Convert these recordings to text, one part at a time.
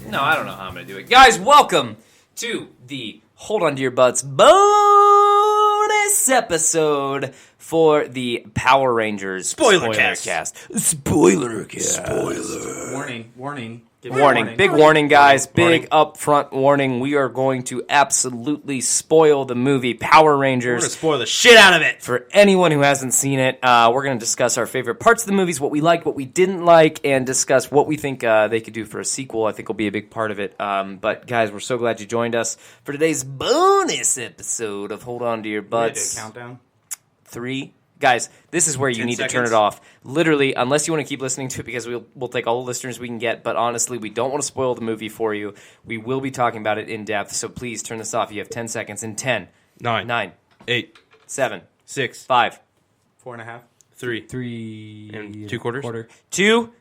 No, I don't know how I'm going to do it. Guys, welcome to the Hold On To Your Butts bonus episode for the Power Rangers SpoilerCast. SpoilerCast. Warning. Big warning, guys. Big upfront warning. We are going to absolutely spoil the movie Power Rangers. We're going to spoil the shit out of it. For anyone who hasn't seen it, we're going to discuss our favorite parts of the movies, what we liked, what we didn't like, and discuss what we think they could do for a sequel. I think will be a big part of it. But, guys, we're so glad you joined us for today's bonus episode of Hold On To Your Butts. Countdown? 3. Guys, this is where you need to turn it off. Literally, unless you want to keep listening to it, because we'll take all the listeners we can get. But honestly, we don't want to spoil the movie for you. We will be talking about it in depth, so please turn this off. You have 10 seconds in 10, 9, 8, 7, 6, 5, 4.5, 3, and 2 quarters, 2,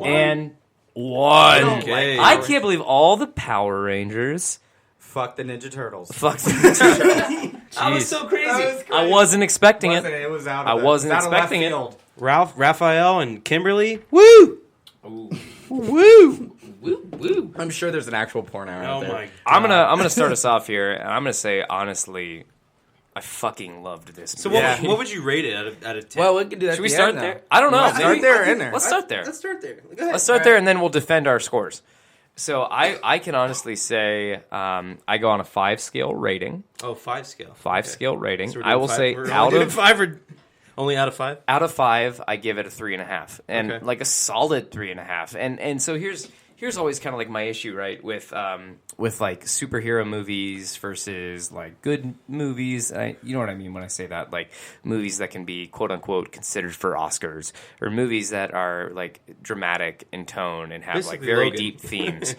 and 1. Okay. I can't believe all the Power Rangers. Fuck the Ninja Turtles. Fuck the Ninja Turtles. That was so crazy. I wasn't expecting it. It was out of I wasn't expecting it. Raphael, and Kimberly. Woo! Ooh. Woo! Woo. I'm sure there's an actual porn hour out Oh there. my God. I'm gonna start us off here, and I'm gonna say honestly, I fucking loved this movie. So what would you rate it out of 10? Well, we can do that. Should we start there? I don't know. Let's start there or in there. Let's start there. Let's start there. Go ahead. Let's start there, and then we'll defend our scores. So I can honestly say I go on a 5-scale rating. Oh, 5 scale. 5-scale rating. So I will say out of 5 or only out of 5? Out of 5, I give it a 3.5, and Okay. like a solid 3.5. And so here's always kind of like my issue, right, with like superhero movies versus like good movies. You know what I mean when I say that, like movies that can be quote unquote considered for Oscars, or movies that are like dramatic in tone and have Basically like very Logan. deep themes.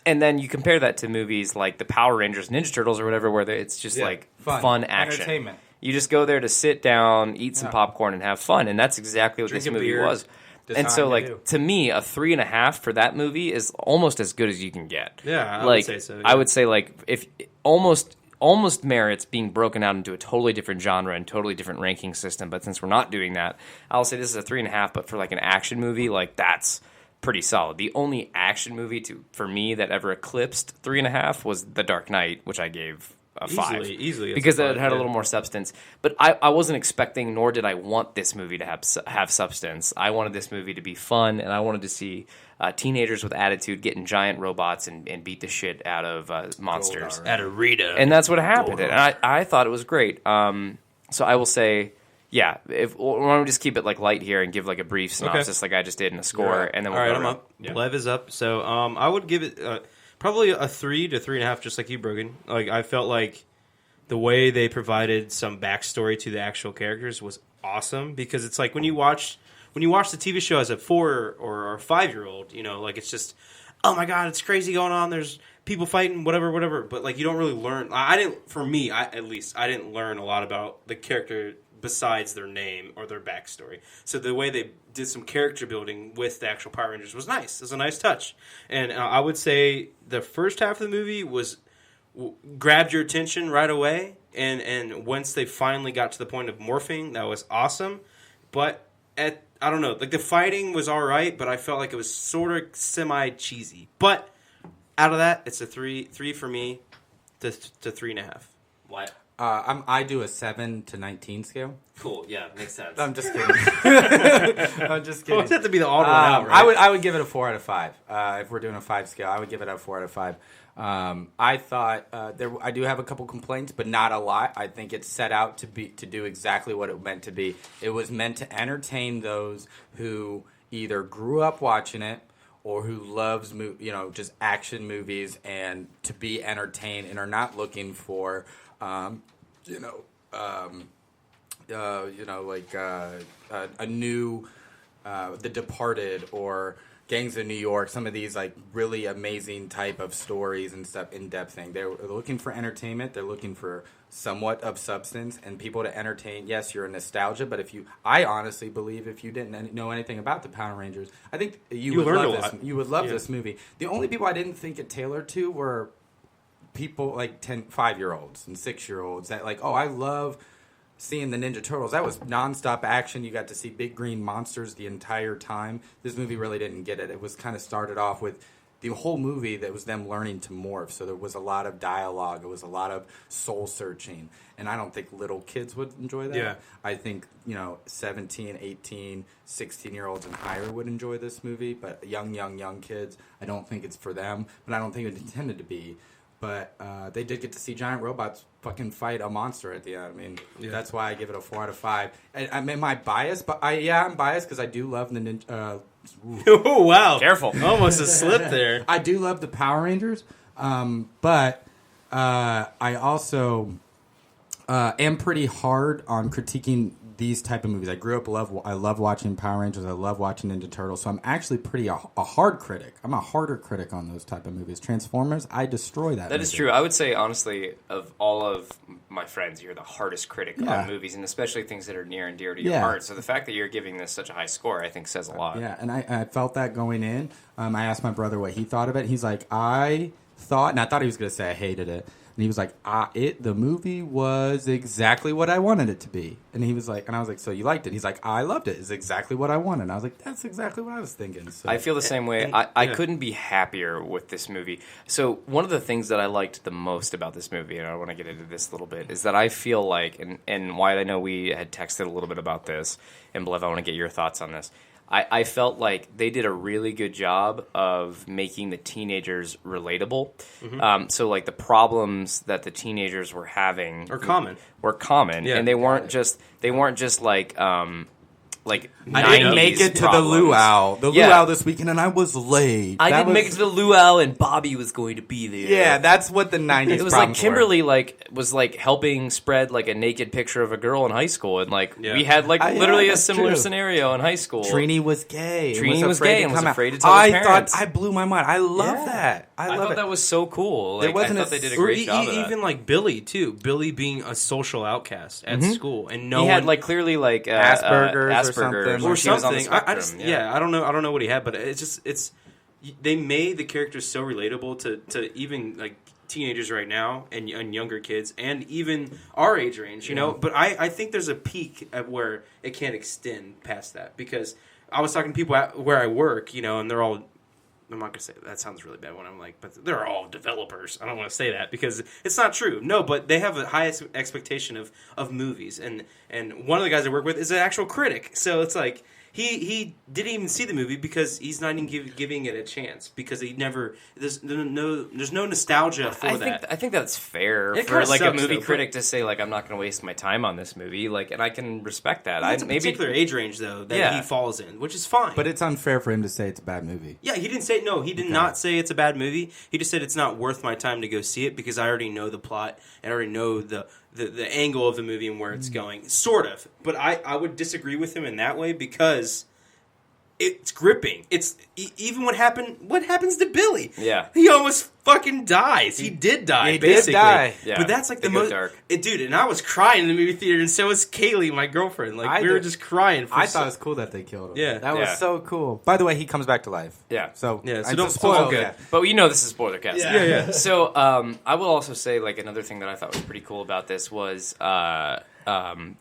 And then you compare that to movies like the Power Rangers, Ninja Turtles, or whatever, where it's just like fun action. Entertainment. You just go there to sit down, eat some popcorn, and have fun, and that's exactly what Drink this a movie beer. was. That's And how so, you like, do. to me, a 3.5 for that movie is almost as good as you can get. Yeah, I would like, say so, yeah. I would say, like, if almost merits being broken out into a totally different genre and totally different ranking system. But since we're not doing that, I'll say this is a 3.5. But for like an action movie, like that's pretty solid. The only action movie for me that ever eclipsed 3.5 was The Dark Knight, which I gave a 5. Easily. Because it had a little more substance. But I wasn't expecting, nor did I want this movie to have substance. I wanted this movie to be fun, and I wanted to see teenagers with attitude get in giant robots and beat the shit out of monsters. At a Rita. And that's what happened. And I thought it was great. So I will say, yeah, why don't we just keep it like light here and give like a brief synopsis like I just did in a score, and then we'll All right, go I'm around. up. Yeah. Lev is up. So I would give it probably a 3 to 3.5, just like you, Brogan. Like I felt like the way they provided some backstory to the actual characters was awesome, because it's like when you watch the TV show as a 4 or 5-year-old, you know, like it's just, oh my God, it's crazy going on. There's people fighting, whatever. But like you don't really learn. I didn't learn a lot about the character besides their name or their backstory. So the way they did some character building with the actual Power Rangers was nice. It was a nice touch. And I would say the first half of the movie grabbed your attention right away. And once they finally got to the point of morphing, that was awesome. But I don't know, like the fighting was all right, but I felt like it was sort of semi-cheesy. But out of that, it's a 3 for me to 3.5. What? I do a 7 to 19 scale. Cool. Yeah, makes sense. I'm just kidding. I'm just Well, kidding. it have to be the odd one out, right? I would give it a 4 out of 5. If we're doing a 5 scale, I would give it a 4 out of 5. I thought I do have a couple complaints, but not a lot. I think it's set out to do exactly what it meant to be. It was meant to entertain those who either grew up watching it or who loves just action movies, and to be entertained and are not looking for a new The Departed or Gangs of New York, some of these like really amazing type of stories and stuff, in-depth thing. They're looking for entertainment. They're looking for somewhat of substance and people to entertain. Yes, you're a nostalgia, but I honestly believe if you didn't know anything about the Power Rangers, I think you would love this. You would love this movie. The only people I didn't think it tailored to were people like 5-year-olds and 6-year-olds that like, oh, I love seeing the Ninja Turtles. That was nonstop action. You got to see big green monsters the entire time. This movie really didn't get it. It was kind of started off with the whole movie that was them learning to morph. So there was a lot of dialogue. It was a lot of soul searching. And I don't think little kids would enjoy that. Yeah. I think, 17, 18, 16-year-olds and higher would enjoy this movie. But young kids, I don't think it's for them. But I don't think it intended to be. But they did get to see giant robots fucking fight a monster at the end. I mean, that's why I give it a 4 out of 5. Am I biased? But I'm biased because I do love the Ninja... Oh, wow. Careful. Almost a slip there. I do love the Power Rangers, but I also am pretty hard on critiquing these type of movies. I grew up I love watching Power Rangers. I love watching Ninja Turtles. So I'm actually pretty a hard critic. I'm a harder critic on those type of movies. Transformers, I destroy that. That is true. I would say, honestly, of all of my friends, you're the hardest critic on movies, and especially things that are near and dear to your heart. So the fact that you're giving this such a high score, I think, says a lot. Yeah, and I felt that going in. I asked my brother what he thought of it. He's like, I thought he was going to say I hated it. And he was like, the movie was exactly what I wanted it to be. And he was like, and I was like, so you liked it? He's like, I loved it. It's exactly what I wanted. And I was like, that's exactly what I was thinking. So, I feel the same way. I couldn't be happier with this movie. So one of the things that I liked the most about this movie, and I want to get into this a little bit, is that I feel like, and Wyatt, I know we had texted a little bit about this, and Blev, I want to get your thoughts on this. I felt like they did a really good job of making the teenagers relatable. Mm-hmm. So, like, the problems that the teenagers were having were common, and they weren't just like I didn't make it to the luau. Luau this weekend, and I was late. I didn't make it to the luau, and Bobby was going to be there. Yeah, that's what the 90s It was like Kimberly was helping spread like a naked picture of a girl in high school, and we had literally a similar scenario in high school. Trini was gay. Trini was gay and was afraid to tell his parents. I blew my mind. I love that. I thought that was so cool. There wasn't I thought they did a great job of that. Even like Billy too. Billy being a social outcast at school, and he had clearly Asperger's or something. Or She was on the something. spectrum, I don't know what he had, but it's they made the characters so relatable to even like teenagers right now and younger kids and even our age range, you know. But I think there's a peak at where it can't extend past that, because I was talking to people where I work, you know, and they're all. I'm not going to say that sounds really bad when I'm like, but they're all developers. I don't want to say that because it's not true. No, but they have a high expectation of movies. And one of the guys I work with is an actual critic. So it's like he didn't even see the movie because he's not even giving it a chance, because he never there's no nostalgia for that. I think that's fair for a movie critic to say I'm not going to waste my time on this movie, and I can respect that. It's a particular age range though that he falls in, which is fine. But it's unfair for him to say it's a bad movie. Yeah, he didn't say he did not say it's a bad movie. He just said it's not worth my time to go see it because I already know the plot and I already know the angle of the movie and where it's going, sort of. But I would disagree with him in that way because it's gripping. It's even what happens to Billy. Yeah, he almost fucking dies. He did die. He basically. did die. Yeah. But that's the most dark. Dude. And I was crying in the movie theater, and so was Kaylee, my girlfriend. We were just crying. I thought it was cool that they killed him. Yeah, that was so cool. By the way, he comes back to life. Yeah. So don't spoil good. that. But this is SpoilerCast. Yeah. So I will also say another thing that I thought was pretty cool about this was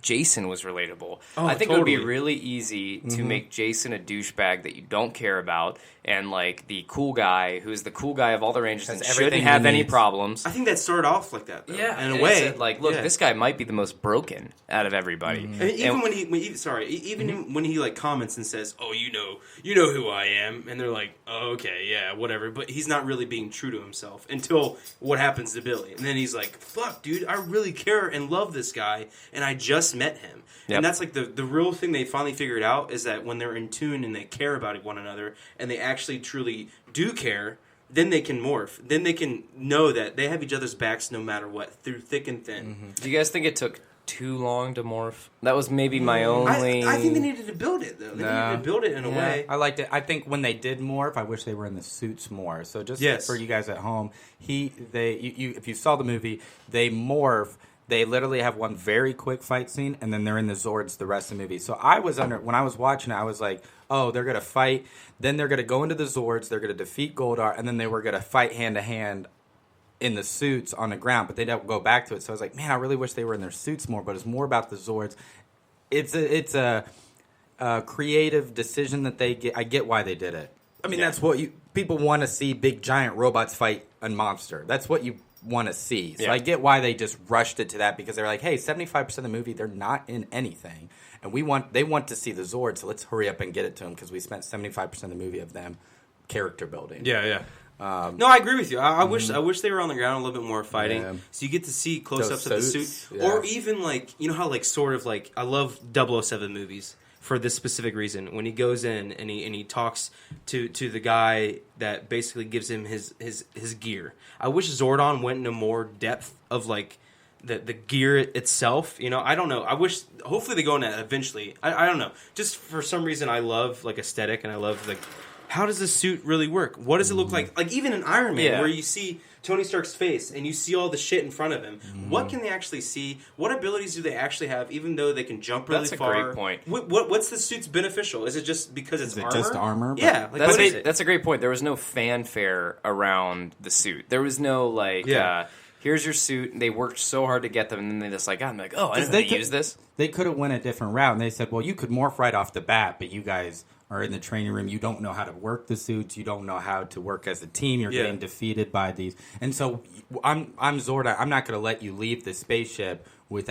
Jason was relatable. I think it would be really easy to make Jason a douchebag that you don't care about, and the cool guy who's the cool guy of all the Rangers and shouldn't have any problems. I think that started off like that, though. Yeah, in a way. Said, look, this guy might be the most broken out of everybody. And even when he comments and says, "Oh, you know who I am," and they're like, "Oh, okay, yeah, whatever," but he's not really being true to himself until what happens to Billy, and then he's like, "Fuck, dude, I really care and love this guy, and I just met him." Yep. And that's the real thing they finally figured out, is that when they're in tune and they care about one another and they actually truly do care, then they can morph. Then they can know that they have each other's backs no matter what, through thick and thin. Mm-hmm. Do you guys think it took too long to morph? That was maybe my only... I think they needed to build it, though. They needed to build it in a way. I liked it. I think when they did morph, I wish they were in the suits more. So just for you guys at home, if you saw the movie, they morph. They literally have one very quick fight scene, and then they're in the Zords the rest of the movie. So when I was watching it, I was like, oh, they're going to fight. Then they're going to go into the Zords. They're going to defeat Goldar, and then they were going to fight hand-to-hand in the suits on the ground. But they don't go back to it. So I was like, man, I really wish they were in their suits more. But it's more about the Zords. It's a creative decision that they get. I get why they did it. I mean, that's what people want to see big giant robots fight a monster. That's what you want to see. So Yeah. I get why they just rushed it to that, because they're like, hey, 75% of the movie, they're not in anything. And they want to see the Zord, so let's hurry up and get it to them, because we spent 75% of the movie of them character building. Yeah. No, I agree with you. I wish they were on the ground a little bit more fighting, Yeah. so you get to see close-ups of the suits, suit, yeah. or even like how like sort of like I love 007 movies for this specific reason. When he goes in and he talks to the guy that basically gives him his gear. I wish Zordon went into more depth of like the gear itself. I don't know. I wish hopefully they go into that eventually. I don't know. Just for some reason I love like aesthetic, and I love like. How does this suit really work? What does it look like? Like even in Iron Man, where you see Tony Stark's face and you see all the shit in front of him. What can they actually see? What abilities do they actually have? Even though they can jump really far. That's a great point. What's the suit's beneficial? Is it just because it's armor? Just armor? Yeah, like, what is it? That's a great point. There was no fanfare around the suit. There was no like, here's your suit. And they worked so hard to get them, and then they just like, I'm like, oh, I know how to use this. They could have went a different route, and they said, well, you could morph right off the bat, but you guys are in the training room. You don't know how to work the suits. You don't know how to work as a team. You're getting defeated by these. And so I'm Zorda. I'm not going to let you leave the spaceship with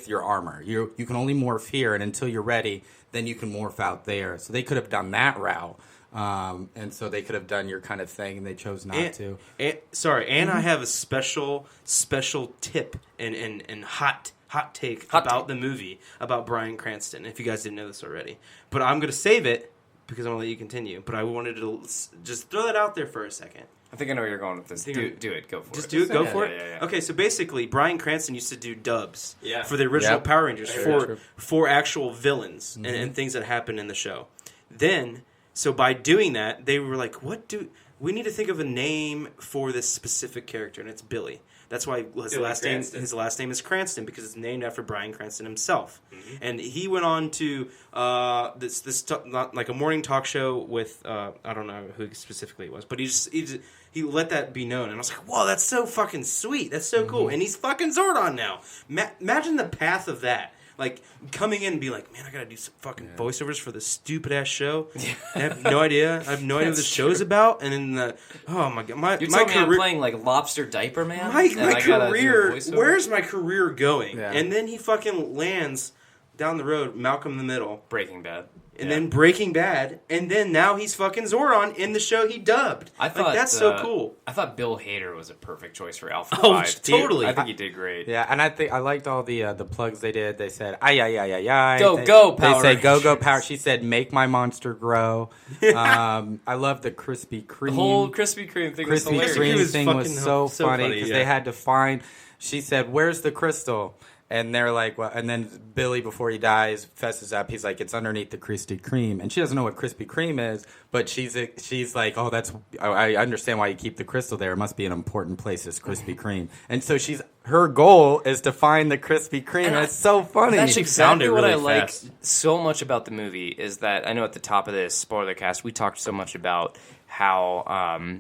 your armor. You can only morph here, and until you're ready, then you can morph out there. So they could have done that route. And so they could have done your kind of thing, and they chose not to. And I have a special tip and hot take about the movie, about Bryan Cranston, if you guys didn't know this already. But I'm going to save it because I'm going to let you continue. But I wanted to just throw that out there for a second. I think I know where you're going with this. Do it. Go for it. Just do it. Go for it. Yeah. Okay, so basically, Bryan Cranston used to do dubs Yeah. for the original Power Rangers True. for actual villains and things that happened in the show. Then, so by doing that, they were like, we need to think of a name for this specific character, and it's Billy. That's why his last name is Cranston, because it's named after Bryan Cranston himself. Mm-hmm. And he went on to like a morning talk show with I don't know who specifically it was, but he let that be known, and I was like, whoa, that's so fucking sweet. That's so cool. And he's fucking Zordon now. Imagine the path of that. Like, coming in and be like, man, I gotta do some fucking voiceovers for this stupid-ass show. I have no idea. I have no idea what the show's about. And then, oh my God. You're telling me I'm playing, like, Lobster Diaper Man? My career, where's my career going? Yeah. And then he fucking lands down the road, Malcolm in the Middle. Breaking Bad. And then Breaking Bad, and then now he's fucking Zordon in the show he dubbed. I thought that's so cool. I thought Bill Hader was a perfect choice for Alpha 5. Oh, totally. I think he did great. Yeah, and I think I liked all the plugs they did. They said, ay. Go, Power They say, go, Rangers. Power. She said, make my monster grow. I love the Krispy Kreme. The whole Krispy Kreme thing was Krispy hilarious. Kreme Kreme was thing fucking was so so funny funny, because yeah. they had to find. She said, "Where's the crystal?" And they're like, well, and then Billy, before he dies, fesses up. He's like, it's underneath the Krispy Kreme. And she doesn't know what Krispy Kreme is, but she's like, oh, I understand why you keep the crystal there. It must be an important place, this Krispy Kreme. And so her goal is to find the Krispy Kreme. And it's so funny. That's exactly sounded what I really like fast. so much about the movie is that I know at the top of this SpoilerCast we talked so much about how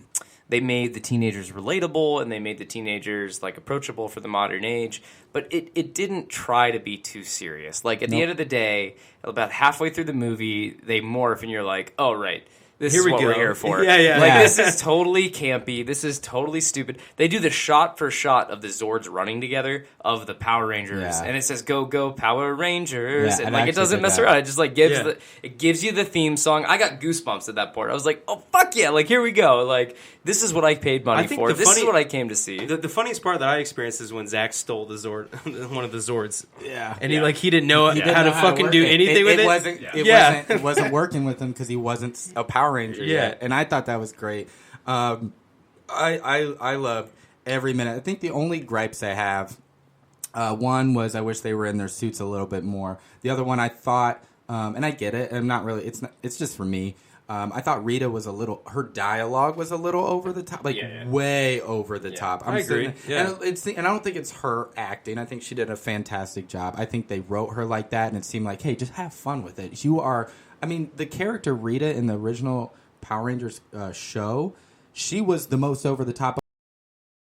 they made the teenagers relatable and they made the teenagers like approachable for the modern age, but it didn't try to be too serious. Like at the end of the day, about halfway through the movie, they morph and you're like, oh right. This Here is we what go. we're here for. Yeah. Like, this is totally campy. This is totally stupid. They do the shot for shot of the Zords running together of the Power Rangers, Yeah. and it says "Go Go Power Rangers," Yeah, and it like it actually doesn't did mess that. around. It just like gives Yeah. it gives you the theme song. I got goosebumps at that part. I was like, oh fuck yeah! Like here we go. Like this is what I paid money I think for. the This is funny- what I came to see. The funniest part that I experienced is when Zach stole the Zord, one of the Zords. Yeah. And he didn't know He didn't how to know fucking work do it. anything with it. It wasn't working with him because he wasn't a Power Ranger yet. And I thought that was great. I loved every minute. I think the only gripes I have, one was I wish they were in their suits a little bit more. The other one I thought, and I get it, and not really. It's just for me. I thought Rita was her dialogue was a little over the top, way over the top. I agree. Yeah. And I don't think it's her acting. I think she did a fantastic job. I think they wrote her like that, and it seemed like, hey, just have fun with it. The character Rita in the original Power Rangers show, she was the most over the top